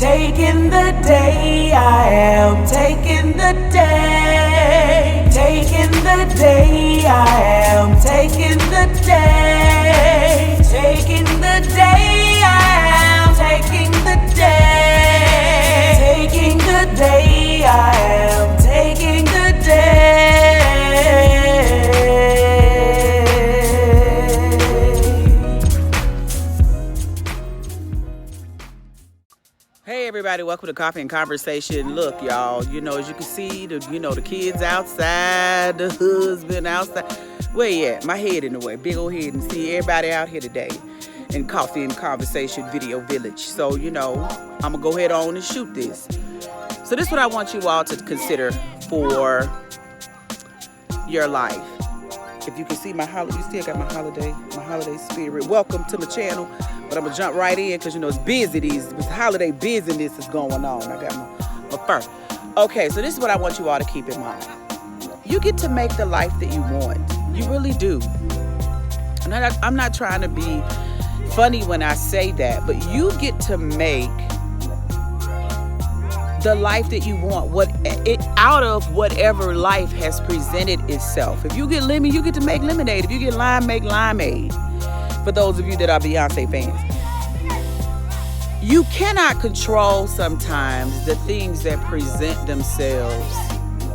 Taking the day, I am taking the day. Taking the day, I am taking the day. Taking the day, I am taking the day. Taking the day, I am taking the day. Hey everybody, welcome to Coffee and Conversation. Look, y'all, as you can see, the kids outside, the husband outside. Where you at? My head in the way, big old head, and see everybody out here today in Coffee and Conversation Video Village. So, I'm gonna go ahead on and shoot this. So this is what I want you all to consider for your life. If you can see my holiday, you still got my holiday spirit. Welcome to my channel. But I'm gonna jump right in because it's busy. This holiday busyness is going on. I got my fur. Okay, so this is what I want you all to keep in mind. You get to make the life that you want. You really do. And I'm not trying to be funny when I say that, but you get to make the life that you want, out of whatever life has presented itself. If you get lemon, you get to make lemonade. If you get lime, make limeade. For those of you that are Beyonce fans, you cannot control sometimes the things that present themselves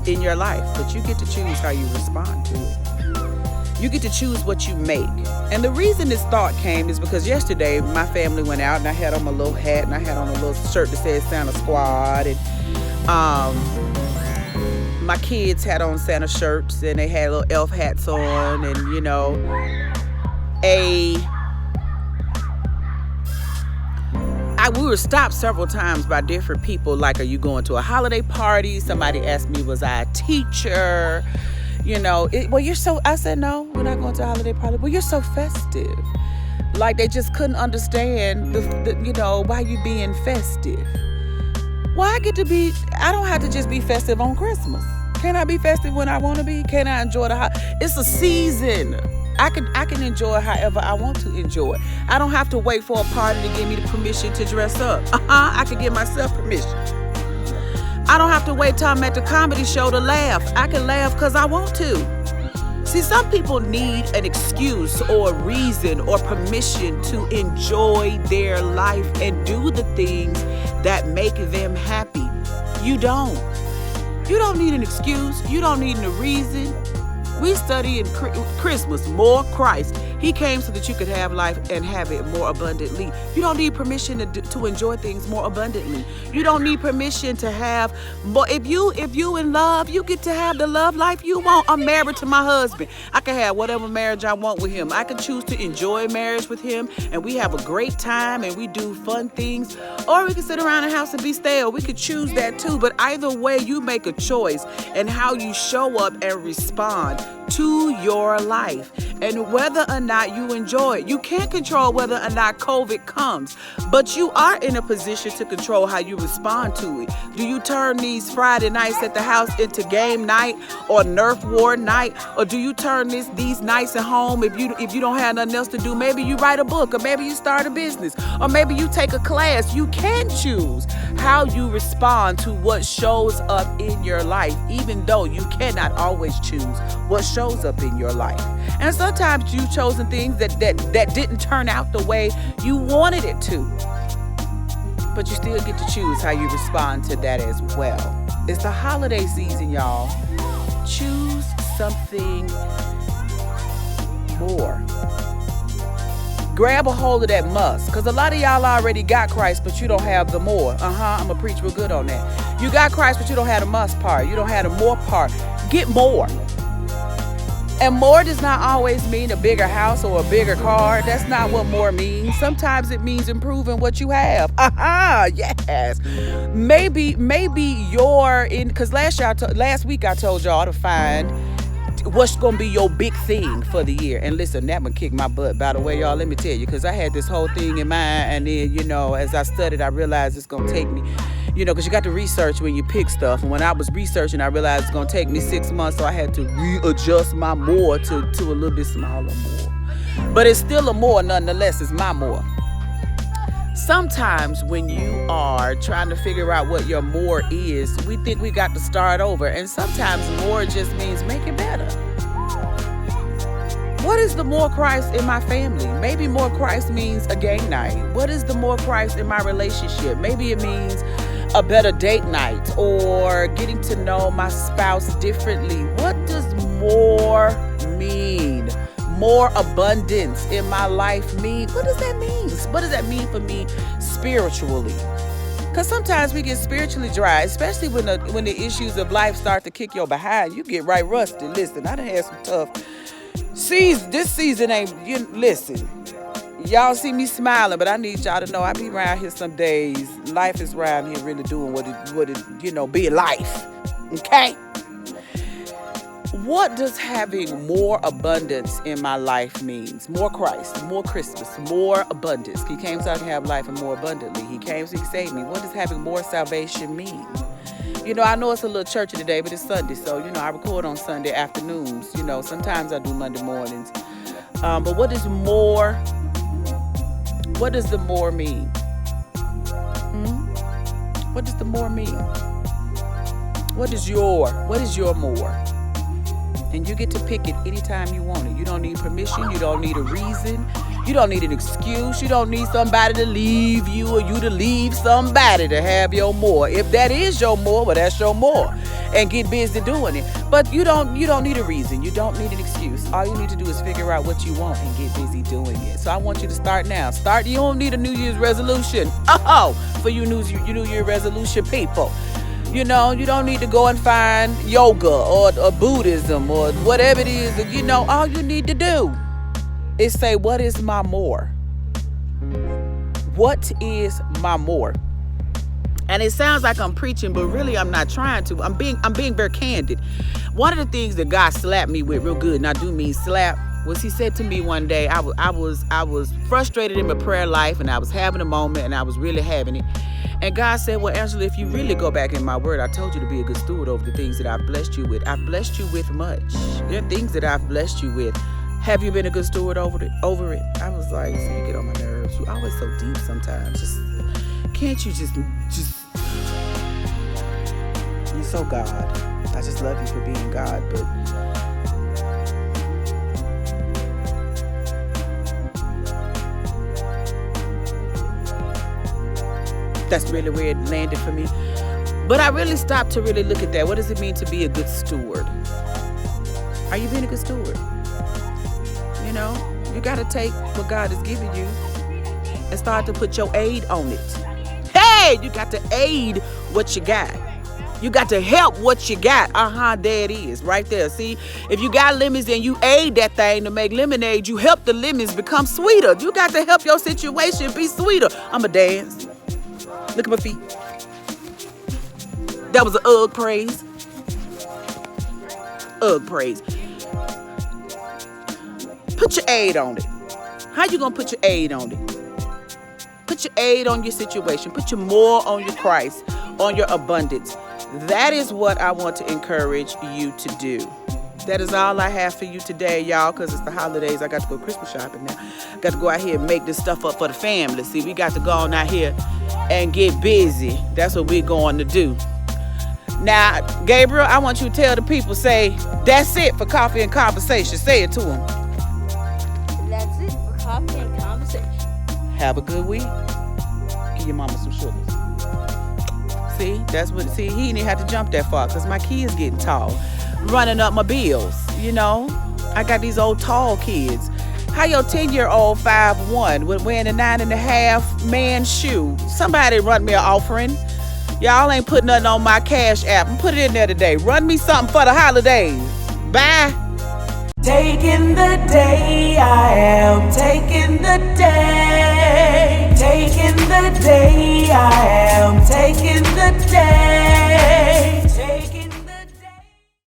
in your life, but you get to choose how you respond to it. You get to choose what you make. And the reason this thought came is because yesterday my family went out and I had on my little hat and I had on a little shirt that said Santa Squad, and my kids had on Santa shirts and they had little elf hats on, and we were stopped several times by different people, like, are you going to a holiday party? Somebody asked me, was I a teacher? I said, no, we're not going to a holiday party. Well, you're so festive. Like, they just couldn't understand why you being festive. Well, I don't have to just be festive on Christmas. Can I be festive when I want to be? Can I enjoy it's a season. I can enjoy however I want to enjoy. I don't have to wait for a party to give me the permission to dress up. I can give myself permission. I don't have to wait till I'm at the comedy show to laugh. I can laugh because I want to. See, some people need an excuse or a reason or permission to enjoy their life and do the things that make them happy. You don't. You don't need an excuse. You don't need a reason. We study in Christmas more Christ. He came so that you could have life and have it more abundantly. You don't need permission to enjoy things more abundantly. You don't need permission to have more. If you in love, you get to have the love life you want. I'm married to my husband. I can have whatever marriage I want with him. I can choose to enjoy marriage with him, and we have a great time and we do fun things. Or we can sit around the house and be stale. We could choose that too. But either way, you make a choice in how you show up and respond to your life and whether or not you enjoy it. You can't control whether or not COVID comes, but you are in a position to control how you respond to it. Do you turn these Friday nights at the house into game night or Nerf war night, or do you turn these nights at home? If you don't have nothing else to do, maybe you write a book, or maybe you start a business, or maybe you take a class. You can choose how you respond to what shows up in your life, even though you cannot always choose what shows up in your life. And sometimes you've chosen things that didn't turn out the way you wanted it to. But you still get to choose how you respond to that as well. It's the holiday season, y'all. Choose something more. Grab a hold of that must, because a lot of y'all already got Christ, but you don't have the more. I'm going to preach real good on that. You got Christ, but you don't have the must part. You don't have the more part. Get more. And more does not always mean a bigger house or a bigger car. That's not what more means. Sometimes it means improving what you have. Yes. Maybe you're in, because last week I told y'all to find what's going to be your big thing for the year. And listen, that one kicked my butt, by the way, y'all. Let me tell you, because I had this whole thing in mind, and then, as I studied, I realized it's going to take me, because you got to research when you pick stuff. And when I was researching, I realized it's going to take me 6 months, so I had to readjust my more to a little bit smaller more. But it's still a more nonetheless. It's my more. sometimes when you are trying to figure out what your more is, we think we got to start over. And sometimes more just means make it better. What is the more Christ in my family? Maybe more Christ means a game night. What is the more Christ in my relationship? Maybe it means a better date night or getting to know my spouse differently. What does more mean? More abundance in my life mean? What does that mean? What does that mean for me spiritually? Because sometimes we get spiritually dry, especially when the issues of life start to kick your behind. You get right rusty. Listen, I done had some tough seasons. This season ain't, listen, y'all see me smiling, but I need y'all to know I be around here some days. Life is around here really doing what it be life. Okay? What does having more abundance in my life means? More Christ, more Christmas, more abundance. He came so I can have life and more abundantly. He came so he could save me. What does having more salvation mean? I know it's a little churchy today, but it's Sunday, so, I record on Sunday afternoons. Sometimes I do Monday mornings. But what does the more mean? What does the more mean? What is your more? And you get to pick it anytime you want it. You don't need permission. You don't need a reason. You don't need an excuse. You don't need somebody to leave you or you to leave somebody to have your more. If that is your more, well, that's your more. And get busy doing it. But you don't need a reason. You don't need an excuse. All you need to do is figure out what you want and get busy doing it. So I want you to start now. You don't need a New Year's resolution. For you New Year resolution people. You don't need to go and find yoga or Buddhism or whatever it is. All you need to do is say, what is my more? What is my more? And it sounds like I'm preaching, but really I'm not trying to. I'm being very candid. One of the things that God slapped me with real good, and I do mean slap, was he said to me one day, I was frustrated in my prayer life, and I was having a moment, and I was really having it. And God said, well, Angela, if you really go back in my word, I told you to be a good steward over the things that I've blessed you with. I've blessed you with much. There are things that I've blessed you with. Have you been a good steward over it? I was like, so you get on my nerves. You're always so deep sometimes. Can't you just, you're so God. I just love you for being God, but that's really where it landed for me. But I really stopped to really look at that. What does it mean to be a good steward? Are you being a good steward? You got to take what God has given you and start to put your aid on it. Hey, you got to aid what you got. You got to help what you got. There it is, right there. See, if you got lemons and you aid that thing to make lemonade, you help the lemons become sweeter. You got to help your situation be sweeter. I'ma dance. Look at my feet. That was an Ugg praise. Ugg praise. Put your aid on it. How you gonna put your aid on it? Put your aid on your situation. Put your more on your Christ, on your abundance. That is what I want to encourage you to do. That is all I have for you today, y'all, because it's the holidays. I got to go Christmas shopping now. Got to go out here and make this stuff up for the family. See, we got to go on out here and get busy. That's what we're going to do. Now, Gabriel, I want you to tell the people, say, that's it for coffee and conversation. Say it to them. That's it for coffee and conversation. Have a good week. Give your mama some sugar. See, he didn't even have to jump that far because my kids getting tall. Running up my bills, I got these old tall kids. How your 10-year-old 5'1" with wearing a 9.5 man shoe? Somebody run me an offering. Y'all ain't put nothing on my Cash App. Put it in there today. Run me something for the holidays. Bye. Taking the day, I am taking the day. Taking the day.